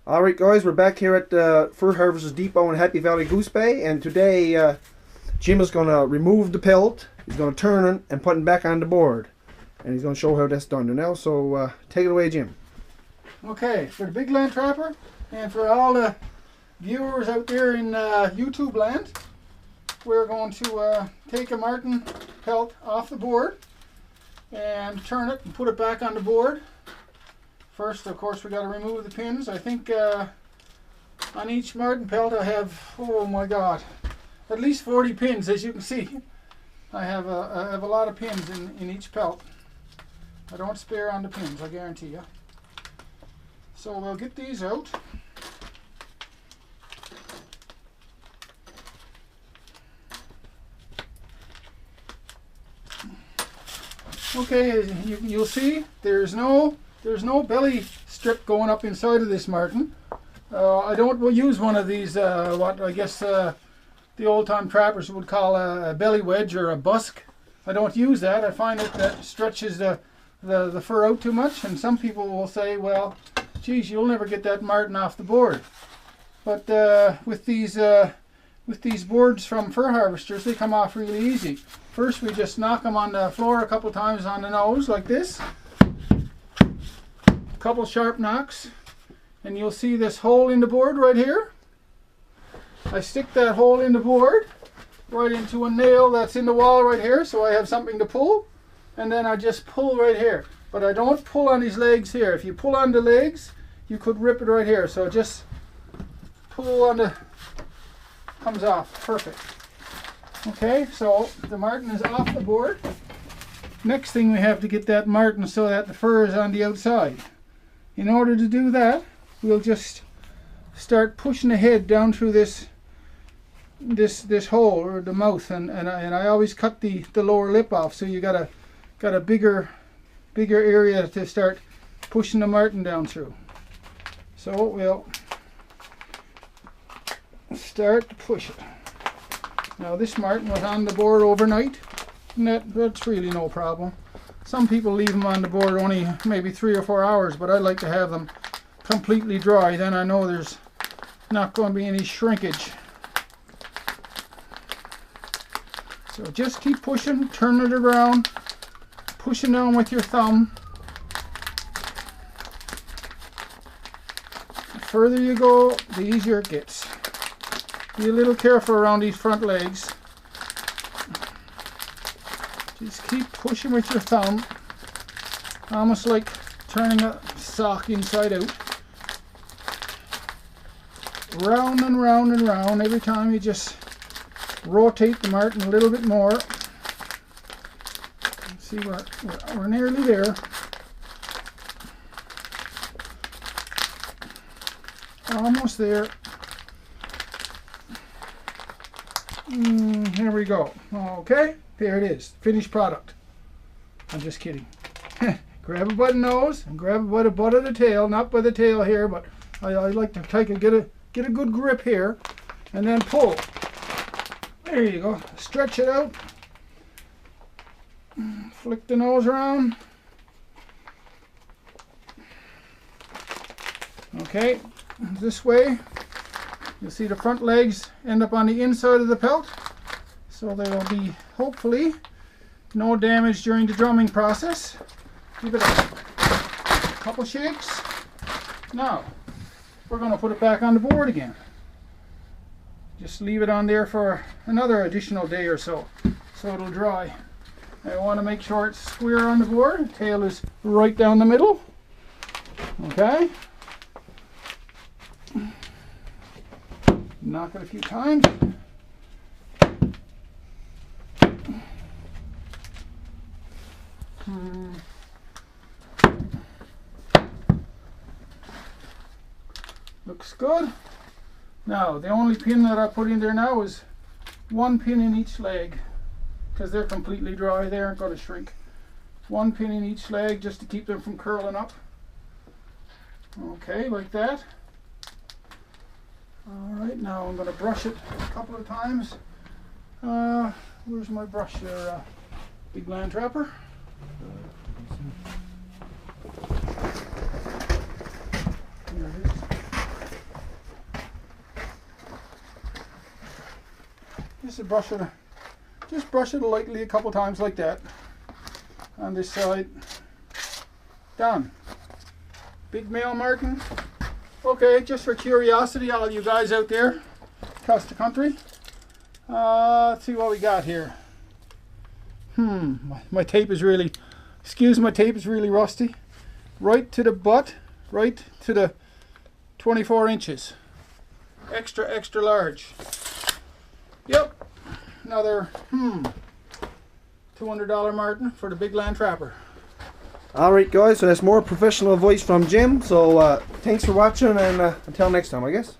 Alright guys, we're back here at Fur Harvesters Depot in Happy Valley Goose Bay, and today Jim is going to remove the pelt, he's going to turn it and put it back on the board, and he's going to show how that's done now. So take it away, Jim. Okay, for the Bigland trapper and for all the viewers out there in YouTube land, we're going to take a Marten pelt off the board and turn it and put it back on the board. First, of course, we got to remove the pins. I think on each Marten pelt I have, oh my God, at least 40 pins. As you can see, I have a lot of pins in each pelt. I don't spare on the pins, I guarantee you. So we'll get these out. Okay, you'll see there's no belly strip going up inside of this Marten. I don't use one of these, what I guess the old time trappers would call a belly wedge or a busk. I don't use that. I find that stretches the fur out too much, and some people will say, well, geez, you'll never get that Marten off the board. But with these boards from Fur Harvesters, they come off really easy. First, we just knock them on the floor a couple times on the nose like this. Couple sharp knocks, and you'll see this hole in the board right here. I stick that hole in the board right into a nail that's in the wall right here, so I have something to pull, and then I just pull right here. But I don't pull on these legs here. If you pull on the legs, you could rip it right here. So just pull on the, comes off, perfect. Okay, so the Marten is off the board. Next thing, we have to get that Marten so that the fur is on the outside. In order to do that, we'll just start pushing the head down through this hole, or the mouth, and I always cut the lower lip off, so you got a bigger area to start pushing the Marten down through. So we'll start to push it. Now this Marten was on the board overnight, and that's really no problem. Some people leave them on the board only maybe 3 or 4 hours, but I like to have them completely dry. Then I know there's not going to be any shrinkage. So just keep pushing, turning it around, pushing down with your thumb. The further you go, the easier it gets. Be a little careful around these front legs. Just keep pushing with your thumb, almost like turning a sock inside out. Round and round and round. Every time you just rotate the Marten a little bit more. See, we're nearly there. Almost there. Here we go. Okay, there it is. Finished product. I'm just kidding. Grab it by the nose and grab it by the butt of the tail. Not by the tail here, but I like to get a good grip here, and then pull. There you go. Stretch it out. Flick the nose around. Okay, this way. You'll see the front legs end up on the inside of the pelt, so there will be hopefully no damage during the drumming process. Give it a couple shakes. Now we're going to put it back on the board again. Just leave it on there for another additional day or so it'll dry. I want to make sure it's square on the board. The tail is right down the middle. Okay. Knock it a few times. Looks good. Now the only pin that I put in there now is 1 pin in each leg, because they're completely dry. They aren't going to shrink. 1 pin in each leg just to keep them from curling up. Okay, like that. Alright, now I'm going to brush it a couple of times. Where's my brush there, Bigland Trapper? Just brush it lightly a couple times like that. On this side. Done. Big male marten. Okay, just for curiosity, all you guys out there across the country. Let's see what we got here. My tape is really, my tape is really rusty. Right to the butt, right to the 24 inches. Extra large. Yep. Another $200 Marten for the Bigland Trapper. Alright guys, so that's more professional advice from Jim. So thanks for watching, and until next time, I guess.